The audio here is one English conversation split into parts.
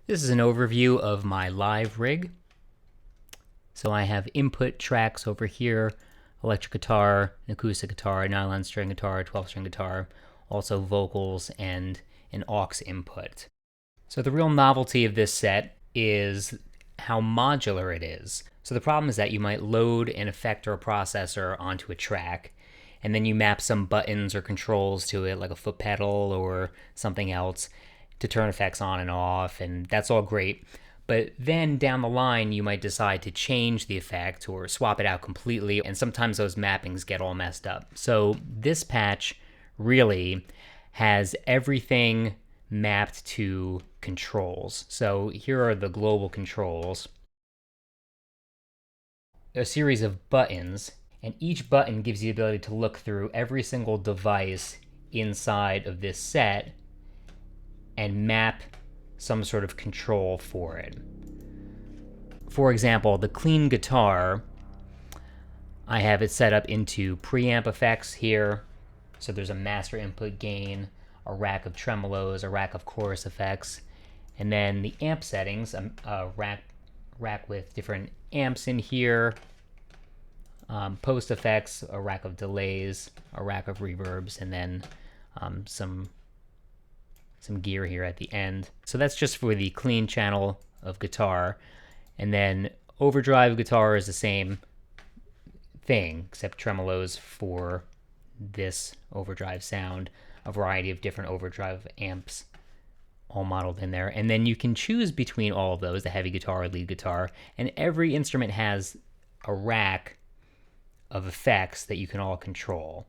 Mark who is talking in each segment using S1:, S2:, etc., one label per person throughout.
S1: This is an overview of my live rig. So I have input tracks over here, electric guitar, acoustic guitar, nylon string guitar, 12-string guitar, also vocals, and an aux input. So the real novelty of this set is how modular it is. So the problem is that you might load an effect or a processor onto a track, and then you map some buttons or controls to it, like a foot pedal or something else, to turn effects on and off, and that's all great. But then down the line, you might decide to change the effect or swap it out completely, and sometimes those mappings get all messed up. So this patch really has everything mapped to controls. So here are the global controls. A series of buttons, and each button gives you the ability to look through every single device inside of this set and map some sort of control for it. For example, the clean guitar, I have it set up into preamp effects here. So there's a master input gain, a rack of tremolos, a rack of chorus effects, and then the amp settings, a rack with different amps in here, post effects, a rack of delays, a rack of reverbs, and then some gear here at the end. So that's just for the clean channel of guitar. And then overdrive guitar is the same thing, except tremolos for this overdrive sound, a variety of different overdrive amps all modeled in there. And then you can choose between all of those, the heavy guitar or lead guitar, and every instrument has a rack of effects that you can all control.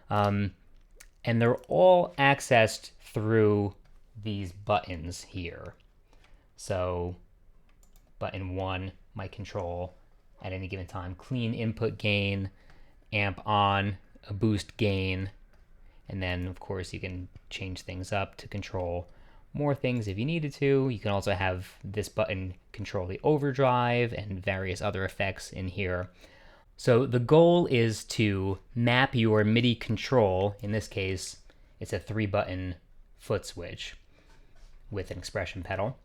S1: And they're all accessed through these buttons here. So button 1 might control at any given time clean input gain, amp on, a boost gain, and then of course you can change things up to control more things if you needed to. You can also have this button control the overdrive and various other effects in here. So the goal is to map your MIDI control. In this case, it's a 3-button foot switch with an expression pedal.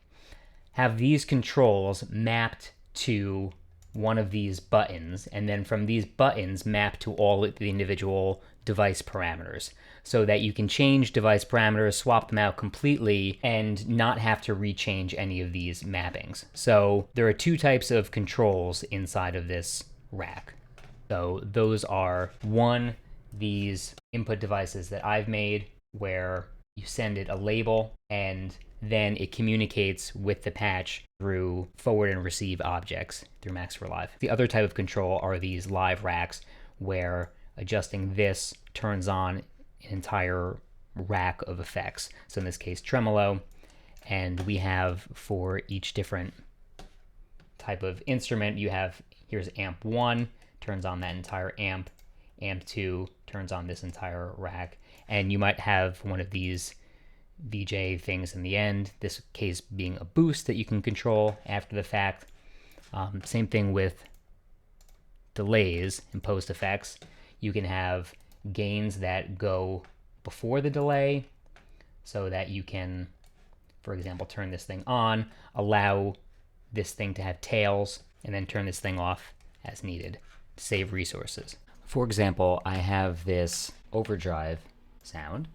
S1: Have these controls mapped to one of these buttons, and then from these buttons map to all of the individual device parameters, so that you can change device parameters, swap them out completely, and not have to rechange any of these mappings. So there are 2 types of controls inside of this rack. So those are, 1, these input devices that I've made, where you send it a label and then it communicates with the patch through forward and receive objects through Max for Live. The other type of control are these live racks, where adjusting this turns on an entire rack of effects. So in this case, tremolo, and we have for each different type of instrument, you have, here's amp 1, turns on that entire amp, amp 2 turns on this entire rack, and you might have one of these VJ things in the end, this case being a boost that you can control after the fact. Same thing with delays and post effects. You can have gains that go before the delay, so that you can, for example, turn this thing on, allow this thing to have tails, and then turn this thing off as needed to save resources. For example, I have this overdrive sound.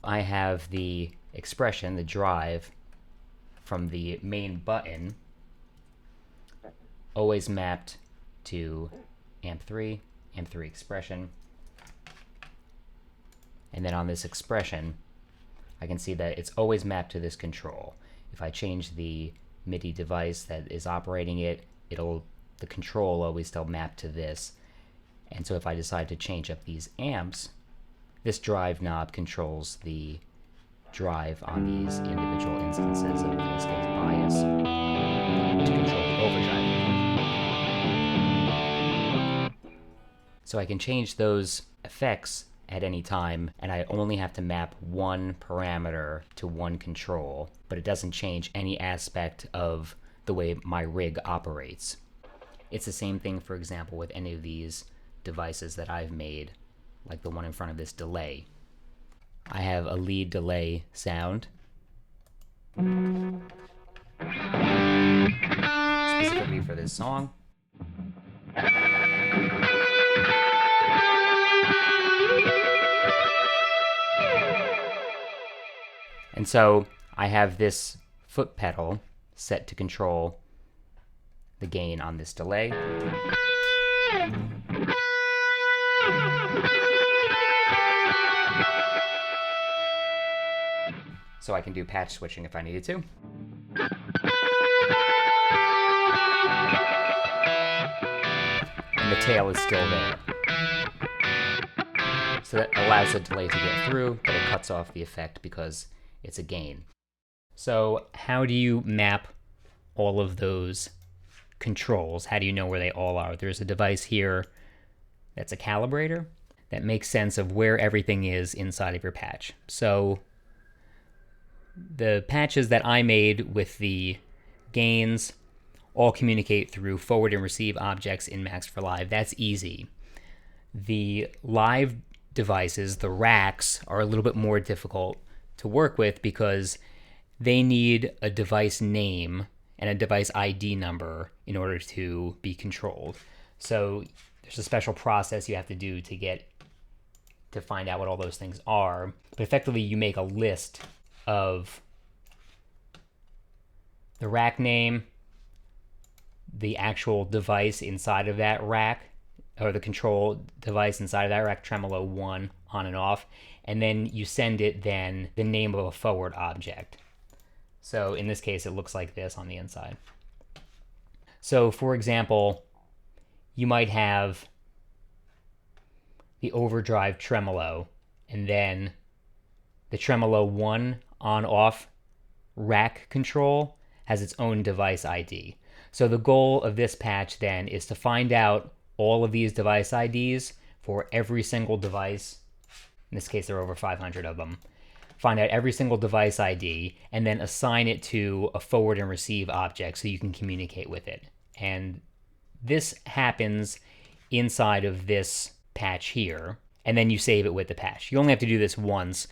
S1: I have the expression, the drive, from the main button always mapped to amp 3 expression. And then on this expression, I can see that it's always mapped to this control. If I change the MIDI device that is operating it, the control always still map to this. And so if I decide to change up these amps, this drive knob controls the drive on these individual instances of, in this case, bias, to control the overdrive. So I can change those effects at any time, and I only have to map one parameter to one control, but it doesn't change any aspect of the way my rig operates. It's the same thing, for example, with any of these devices that I've made, like the one in front of this delay. I have a lead delay sound, specifically for this song. And so I have this foot pedal set to control the gain on this delay. So I can do patch switching if I needed to. And the tail is still there. So that allows the delay to get through, but it cuts off the effect because it's a gain. So how do you map all of those controls? How do you know where they all are? There's a device here that's a calibrator that makes sense of where everything is inside of your patch. So the patches that I made with the gains all communicate through forward and receive objects in Max for Live. That's easy. The live devices, the racks, are a little bit more difficult to work with because they need a device name and a device ID number in order to be controlled. So there's a special process you have to do to find out what all those things are. But effectively, you make a list of the rack name, the actual device inside of that rack, or the control device inside of that rack, tremolo 1, on and off, and then you send it then the name of a forward object. So in this case, it looks like this on the inside. So for example, you might have the overdrive tremolo, and then the tremolo 1 on-off rack control has its own device ID. So the goal of this patch then is to find out all of these device IDs for every single device. In this case, there are over 500 of them. Find out every single device ID and then assign it to a forward and receive object so you can communicate with it. And this happens inside of this patch here, and then you save it with the patch. You only have to do this once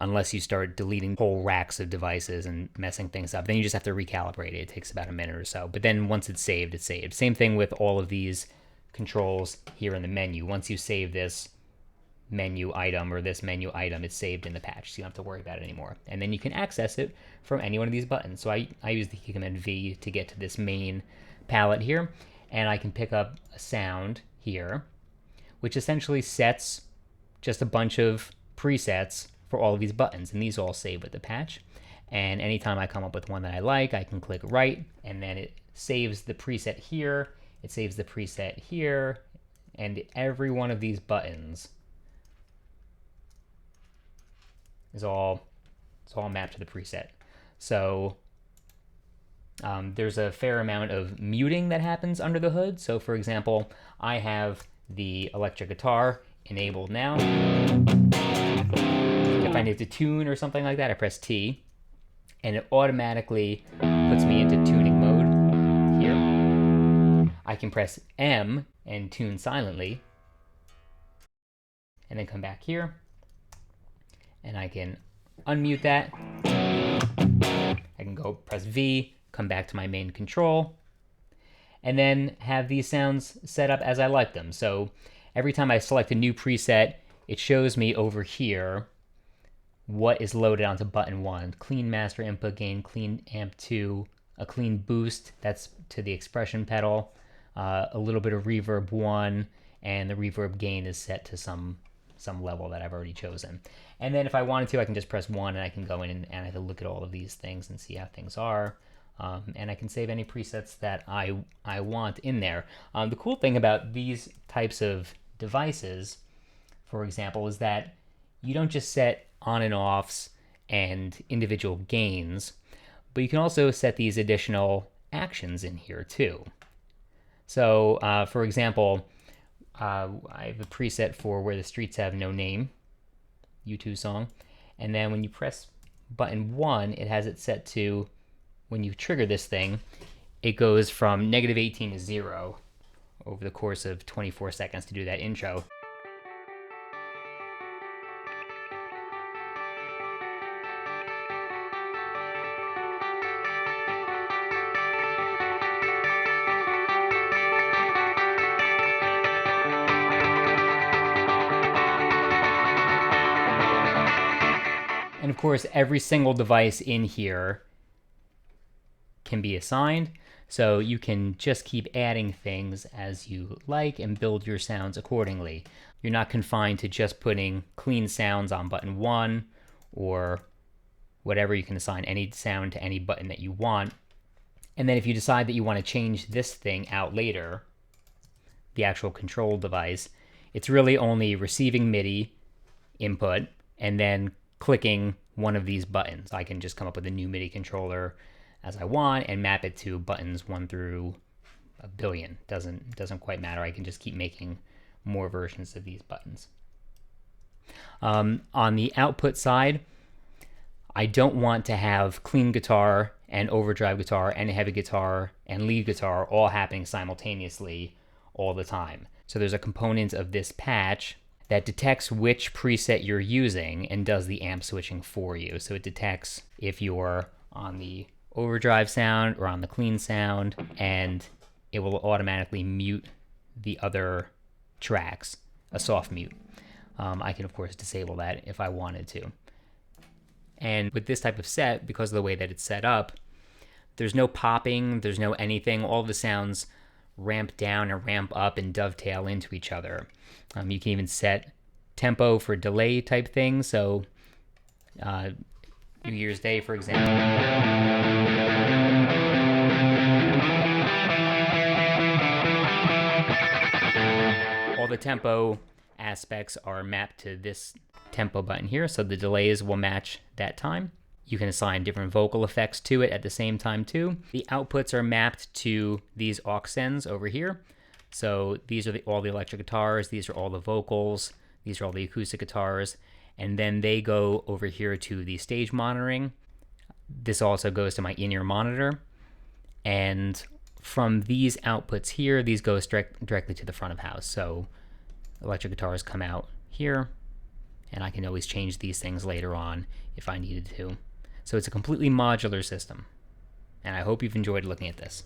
S1: unless you start deleting whole racks of devices and messing things up. Then you just have to recalibrate it. It takes about a minute or so. But then once it's saved, it's saved. Same thing with all of these controls here in the menu. Once you save this menu item or this menu item, it's saved in the patch, so you don't have to worry about it anymore. And then you can access it from any one of these buttons. So I use the key command V to get to this main palette here, and I can pick up a sound here, which essentially sets just a bunch of presets for all of these buttons, and these all save with the patch. And anytime I come up with one that I like, I can click right, and then it saves the preset here, it saves the preset here, and every one of these buttons is all mapped to the preset. So there's a fair amount of muting that happens under the hood. So for example, I have the electric guitar enabled now. If I need to tune or something like that, I press T, and it automatically puts me into tuning mode here. I can press M and tune silently, and then come back here, and I can unmute that. I can go press V, come back to my main control, and then have these sounds set up as I like them. So every time I select a new preset, it shows me over here what is loaded onto button 1. Clean master input gain, clean amp 2, a clean boost, that's to the expression pedal, a little bit of reverb 1, and the reverb gain is set to some level that I've already chosen. And then if I wanted to, I can just press 1 and I can go in and I can look at all of these things and see how things are. And I can save any presets that I want in there. The cool thing about these types of devices, for example, is that you don't just set on and offs and individual gains, but you can also set these additional actions in here too. So for example, I have a preset for Where the Streets Have No Name, U2 song, and then when you press button 1, it has it set to, when you trigger this thing, it goes from -18 to 0, over the course of 24 seconds to do that intro. And of course, every single device in here can be assigned, so you can just keep adding things as you like and build your sounds accordingly. You're not confined to just putting clean sounds on button 1 or whatever. You can assign any sound to any button that you want. And then if you decide that you want to change this thing out later, the actual control device, it's really only receiving MIDI input and then clicking one of these buttons. I can just come up with a new MIDI controller as I want and map it to buttons 1 through a billion. Doesn't quite matter. I can just keep making more versions of these buttons. On the output side, I don't want to have clean guitar and overdrive guitar and heavy guitar and lead guitar all happening simultaneously all the time. So there's a component of this patch that detects which preset you're using and does the amp switching for you. So it detects if you're on the overdrive sound or on the clean sound, and it will automatically mute the other tracks, a soft mute. I can of course disable that if I wanted to. And with this type of set, because of the way that it's set up, there's no popping, there's no anything. All the sounds ramp down and ramp up and dovetail into each other. You can even set tempo for delay type things. So New Year's Day, for example. All the tempo aspects are mapped to this tempo button here, so the delays will match that time. You can assign different vocal effects to it at the same time too. The outputs are mapped to these aux sends over here. So these are all the electric guitars, these are all the vocals, these are all the acoustic guitars, and then they go over here to the stage monitoring. This also goes to my in-ear monitor, and from these outputs here, these go directly to the front of house. So electric guitars come out here, and I can always change these things later on if I needed to. So it's a completely modular system, and I hope you've enjoyed looking at this.